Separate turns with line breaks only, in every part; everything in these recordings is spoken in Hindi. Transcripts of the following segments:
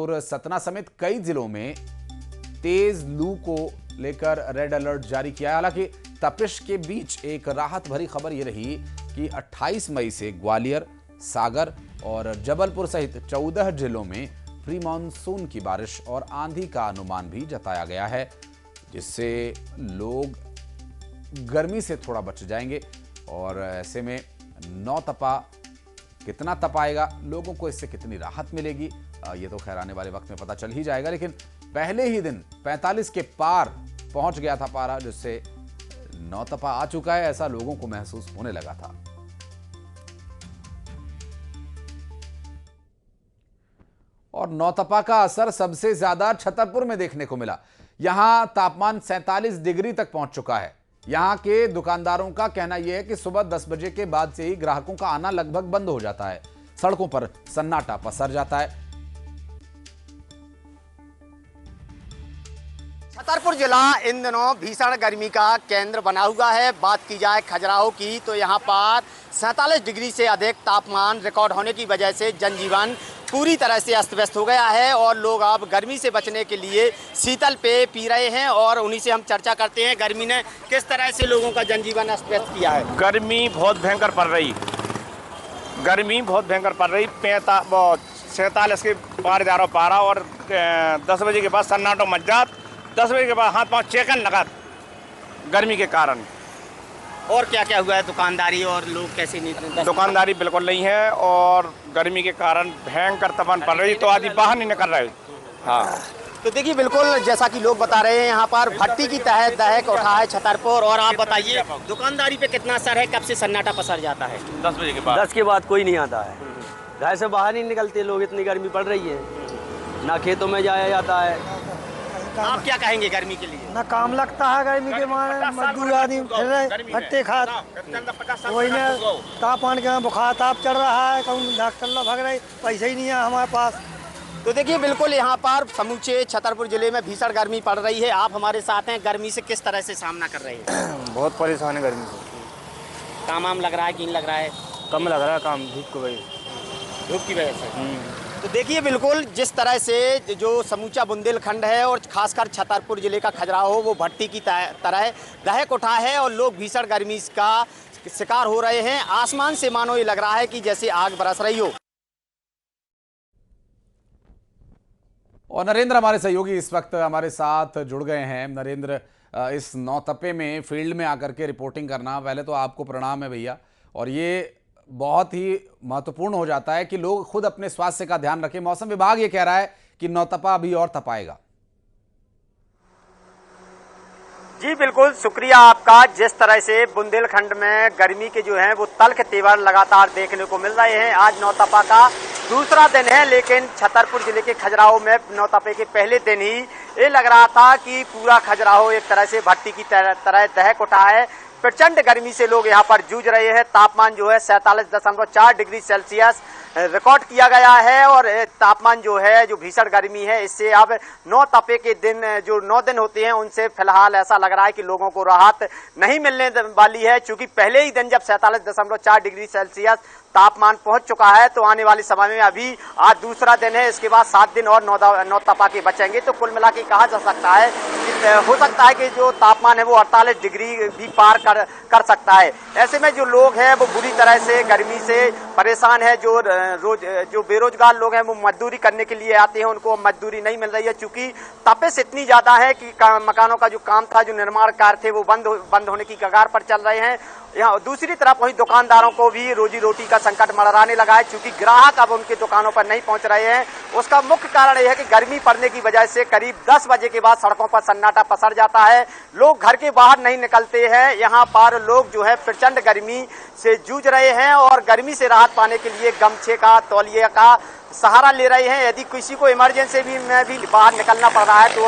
जबलपुर, सतना समेत कई जिलों में तेज लू को लेकर रेड अलर्ट जारी किया है। हालांकि तपिश के बीच एक राहत भरी खबर यह रही कि 28 मई से ग्वालियर, सागर और जबलपुर सहित 14 जिलों में प्री मानसून की बारिश और आंधी का अनुमान भी जताया गया है, जिससे लोग गर्मी से थोड़ा बच जाएंगे। और ऐसे में नौ तपा कितना तपाएगा, लोगों को इससे कितनी राहत मिलेगी, ये तो खैर आने वाले वक्त में पता चल ही जाएगा। लेकिन पहले ही दिन 45 के पार पहुंच गया था पारा, जिससे नौ तपा आ चुका है, ऐसा लोगों को महसूस होने लगा था। और नौ तपा का असर सबसे ज्यादा छतरपुर में देखने को मिला। यहां तापमान 47 डिग्री तक पहुंच चुका है। यहां के दुकानदारों का कहना यह है कि सुबह 10 बजे के बाद से ही ग्राहकों का आना लगभग बंद हो जाता है। सड़कों पर सन्नाटा पसर जाता है।
छतरपुर जिला इन दिनों भीषण गर्मी का केंद्र बना हुआ है। बात की जाए खजुराहो की तो यहाँ पर 47 डिग्री से अधिक तापमान रिकॉर्ड होने की वजह से जनजीवन पूरी तरह से अस्त व्यस्त हो गया है और लोग अब गर्मी से बचने के लिए शीतल पेय पी रहे हैं और उन्हीं से हम चर्चा करते हैं। गर्मी ने किस तरह से लोगों का जनजीवन अस्त व्यस्त किया है?
गर्मी बहुत भयंकर पड़ रही, 47 के पार जा रहा पारा और 10 बजे के बाद सन्नाटो मच जात। 10 बजे के बाद हाथ पाँव चेकन लगा गर्मी के कारण।
और क्या क्या हुआ है? दुकानदारी और लोग कैसे नहीं?
दुकानदारी बिल्कुल नहीं है और गर्मी के कारण भयंकर तपन पड़ रही, तो आदमी बाहर नहीं निकल रहे। हाँ,
तो देखिए बिल्कुल जैसा कि लोग बता रहे हैं, यहाँ पर भट्टी की तहत दहक उठा है छतरपुर। और आप बताइए दुकानदारी पे कितना असर है? कब से सन्नाटा पसर जाता है?
10 बजे के बाद।
10 के बाद कोई नहीं आता है, घर से बाहर नहीं निकलते लोग, इतनी गर्मी पड़ रही है, ना खेतों में जाया जाता है।
आप क्या कहेंगे गर्मी के लिए?
ना काम लगता है गर्मी के मारे, मजदूर आदमी फिर रहे भट्टे खात, वही में तापमान के बुखार ताप चढ़ रहा है, कौन डॉक्टर ला भाग रहे, पैसे ही नहीं है हमारे पास।
तो देखिए बिल्कुल यहाँ पर समूचे छतरपुर जिले में भीषण गर्मी पड़ रही है। आप हमारे साथ हैं, गर्मी से किस तरह से सामना कर रहे हैं?
बहुत परेशान है गर्मी से।
काम लग रहा है कि नहीं लग रहा है?
कम लग रहा है काम, धूप की वजह से।
तो देखिए बिल्कुल जिस तरह से जो समूचा बुंदेलखंड है और खासकर छतरपुर जिले का खजुराहो वो भट्टी की तरह दहक उठा है और लोग भीषण गर्मी का शिकार हो रहे हैं। आसमान से मानो ये लग रहा है कि जैसे आग बरस रही हो।
और नरेंद्र हमारे सहयोगी इस वक्त हमारे साथ जुड़ गए हैं। नरेंद्र, इस नौतपे में फील्ड में आकर के रिपोर्टिंग करना, पहले तो आपको प्रणाम है भैया। और ये बहुत ही महत्वपूर्ण हो जाता है कि लोग खुद अपने स्वास्थ्य का ध्यान रखें। मौसम विभाग ये कह रहा है कि नौतपा अभी और तपाएगा।
जी बिल्कुल, शुक्रिया आपका। जिस तरह से बुंदेलखंड में गर्मी के जो है वो तल्ख तेवर लगातार देखने को मिल रहे हैं। आज नौतपा का दूसरा दिन है, लेकिन छतरपुर जिले के खजुराहो में नौतपे के पहले दिन ही ये लग रहा था कि पूरा खजुराहो एक तरह से भट्टी की तरह दहक उठा है। प्रचंड गर्मी से लोग यहाँ पर जूझ रहे हैं। तापमान जो है 47.4 डिग्री सेल्सियस रिकॉर्ड किया गया है और तापमान जो है जो भीषण गर्मी है इससे अब 9 तपे के दिन जो 9 दिन होते हैं उनसे फिलहाल ऐसा लग रहा है कि लोगों को राहत नहीं मिलने वाली है। चूंकि पहले ही दिन जब 47.4 डिग्री सेल्सियस तापमान पहुंच चुका है, तो आने वाले समय में अभी आज दूसरा दिन है, इसके बाद 7 दिन और 9 तपा के बचेंगे। तो कुल मिला के कहा जा सकता है कि हो सकता है कि जो तापमान है वो 48 डिग्री भी पार कर सकता है। ऐसे में जो लोग हैं वो बुरी तरह से गर्मी से परेशान है। जो बेरोजगार लोग हैं वो मजदूरी करने के लिए आते हैं, उनको मजदूरी नहीं मिल रही है, चूंकि तपिश इतनी ज्यादा है कि मकानों का जो काम था, जो निर्माण कार्य थे वो बंद होने की कगार पर चल रहे हैं। यहाँ दूसरी तरफ वही दुकानदारों को भी रोजी रोटी का संकट मंडराने लगा है, क्योंकि ग्राहक अब उनके दुकानों पर नहीं पहुंच रहे हैं। उसका मुख्य कारण यह है कि गर्मी पड़ने की वजह से करीब 10 बजे के बाद सड़कों पर सन्नाटा पसर जाता है, लोग घर के बाहर नहीं निकलते हैं। यहाँ पर लोग जो है प्रचंड गर्मी से जूझ रहे हैं और गर्मी से राहत पाने के लिए गमछे का, तौलिए का सहारा ले रहे हैं। यदि किसी को इमरजेंसी में भी बाहर निकलना पड़ रहा है तो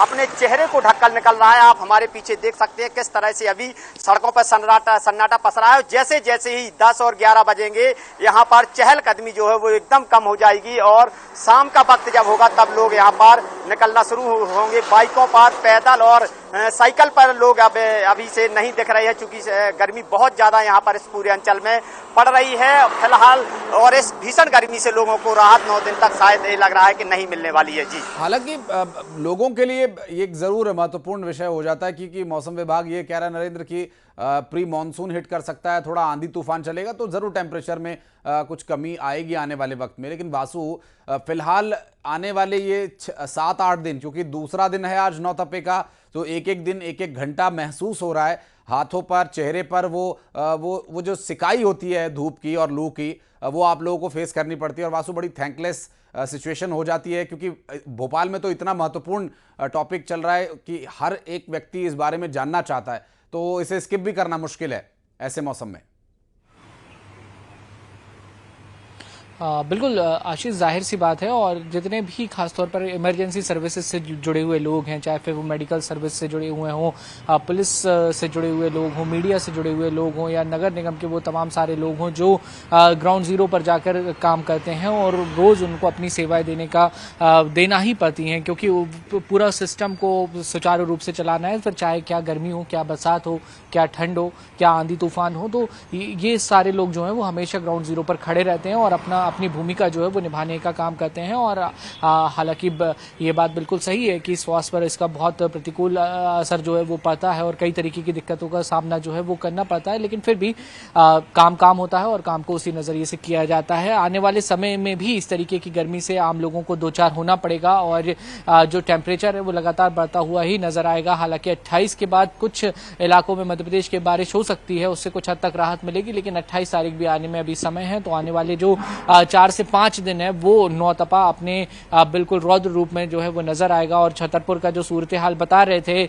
अपने चेहरे को ढककर निकल रहा है। आप हमारे पीछे देख सकते हैं किस तरह से अभी सड़कों पर सन्नाटा पसरा है। जैसे जैसे ही 10 और 11 बजेंगे यहाँ पर चहलकदमी जो है वो एकदम कम हो जाएगी और शाम का वक्त जब होगा तब लोग यहाँ पर निकलना शुरू होंगे, बाइकों पर, पैदल और साइकिल पर लोग अब अभी से नहीं दिख रहे हैं, चूंकि गर्मी बहुत ज्यादा यहाँ पर इस पूरे अंचल में पड़ रही है फिलहाल। और इस भीषण गर्मी से लोगों को राहत 9 दिन तक शायद ये लग रहा है कि नहीं मिलने वाली है। जी,
हालांकि लोगों के लिए ये एक जरूर महत्वपूर्ण विषय हो जाता है क्योंकि मौसम विभाग ये कह रहा है नरेंद्र की प्री मानसून हिट कर सकता है, थोड़ा आंधी तूफान चलेगा तो जरूर टेम्परेचर में कुछ कमी आएगी आने वाले वक्त में। लेकिन वासु फिलहाल आने वाले ये 7-8 दिन, क्योंकि दूसरा दिन है आज नौतपे का, तो एक एक दिन एक एक घंटा महसूस हो रहा है हाथों पर, चेहरे पर वो जो सिकाई होती है धूप की और लू की, वो आप लोगों को फेस करनी पड़ती है। और वासु बड़ी थैंकलेस सिचुएशन हो जाती है क्योंकि भोपाल में तो इतना महत्वपूर्ण टॉपिक चल रहा है कि हर एक व्यक्ति इस बारे में जानना चाहता है, तो इसे स्किप भी करना मुश्किल है ऐसे मौसम में।
बिल्कुल आशीष, जाहिर सी बात है। और जितने भी खासतौर पर इमरजेंसी सर्विसेज से जुड़े हुए लोग हैं, चाहे फिर वो मेडिकल सर्विस से जुड़े हुए हों, पुलिस से जुड़े हुए लोग हों, मीडिया से जुड़े हुए लोग हों, या नगर निगम के वो तमाम सारे लोग हों जो ग्राउंड जीरो पर जाकर काम करते हैं और रोज़ उनको अपनी सेवाएं देना ही पड़ती हैं, क्योंकि पूरा सिस्टम को सुचारू रूप से चलाना है। फिर चाहे क्या गर्मी हो, क्या बरसात हो, क्या ठंड हो, क्या आंधी तूफान हो, तो ये सारे लोग जो हैं वो हमेशा ग्राउंड जीरो पर खड़े रहते हैं और अपनी भूमिका जो है वो निभाने का काम करते हैं। और हालांकि ये बात बिल्कुल सही है कि स्वास्थ्य पर इसका बहुत प्रतिकूल असर जो है वो पड़ता है और कई तरीके की दिक्कतों का सामना जो है वो करना पड़ता है, लेकिन फिर भी काम होता है और काम को उसी नजरिए से किया जाता है। आने वाले समय में भी इस तरीके की गर्मी से आम लोगों को दो चार होना पड़ेगा और जो टेम्परेचर है वो लगातार बढ़ता हुआ ही नजर आएगा। हालांकि 28 के बाद कुछ इलाकों में मध्य प्रदेश की बारिश हो सकती है, उससे कुछ हद तक राहत मिलेगी, लेकिन 28 तारीख भी आने में अभी समय है। तो आने वाले जो 4 से 5 दिन है वो नौतपा अपने बिल्कुल रौद्र रूप में जो है वो नजर आएगा। और छतरपुर का जो सूरत हाल बता रहे थे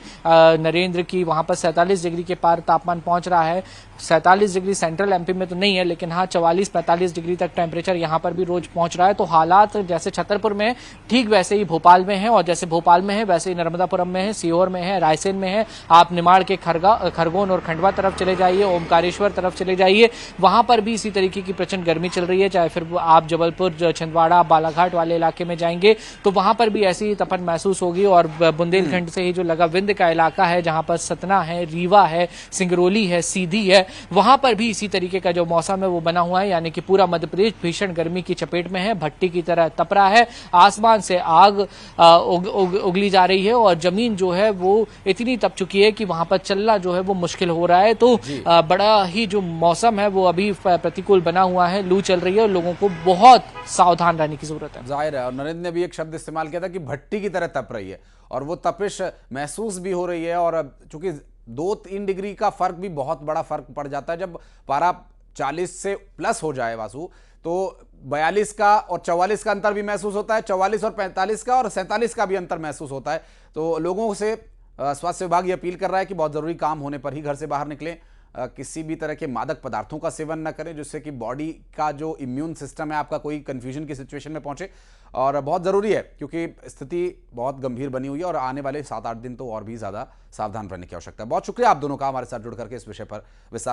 नरेंद्र की, वहां पर 47 डिग्री के पार तापमान पहुंच रहा है। 47 डिग्री सेंट्रल एमपी में तो नहीं है, लेकिन हाँ 44-45 डिग्री तक टेम्परेचर यहाँ पर भी रोज पहुंच रहा है। तो हालात जैसे छतरपुर में ठीक वैसे ही भोपाल में है, और जैसे भोपाल में है वैसे ही नर्मदापुरम में है, सीहोर में है, रायसेन में है। आप निमाड़ के खरगोन और खंडवा तरफ चले जाइए, ओमकारेश्वर तरफ चले जाइए, वहां पर भी इसी तरीके की प्रचंड गर्मी चल रही है। चाहे फिर आप जबलपुर, छिंदवाड़ा, बालाघाट वाले इलाके में जाएंगे तो वहां पर भी ऐसी तपन महसूस होगी। और बुंदेलखंड से ही जो लगा विंध्य का इलाका है, जहां पर सतना है, रीवा है, सिंगरौली है, सीधी है, वहां पर भी इसी तरीके का जो मौसम है वो बना हुआ है। यानी कि पूरा मध्य प्रदेश भीषण गर्मी की चपेट में है, भट्टी की तरह तप रहा है, आसमान से आग उगली जा रही है और जमीन जो है वो इतनी तप चुकी है कि वहां पर चलना जो है वो मुश्किल हो रहा है। तो बड़ा ही जो मौसम है वो अभी प्रतिकूल बना हुआ है, लू चल रही है और लोगों को बहुत सावधान रहने की जरूरत है।
जाहिर है, और नरेंद्र ने भी एक शब्द इस्तेमाल किया था कि भट्टी की तरह तप रही है और वो तपिश महसूस भी हो रही है। और चूंकि 2-3 डिग्री का फर्क भी बहुत बड़ा फर्क पड़ जाता है, जब पारा 40 से प्लस हो जाए वासु, तो 42 का और 44 का अंतर भी महसूस होता है, 44 और 45 का और 47 का भी अंतर महसूस होता है। तो लोगों से स्वास्थ्य विभाग ये अपील कर रहा है कि बहुत जरूरी काम होने पर ही घर से बाहर निकलें, किसी भी तरह के मादक पदार्थों का सेवन न करें जिससे कि बॉडी का जो इम्यून सिस्टम है आपका कोई कंफ्यूजन की सिचुएशन में पहुंचे। और बहुत ज़रूरी है क्योंकि स्थिति बहुत गंभीर बनी हुई है और आने वाले 7-8 दिन तो और भी ज़्यादा सावधान रहने की आवश्यकता है। बहुत शुक्रिया आप दोनों का हमारे साथ जुड़ करके इस विषय पर विस्तार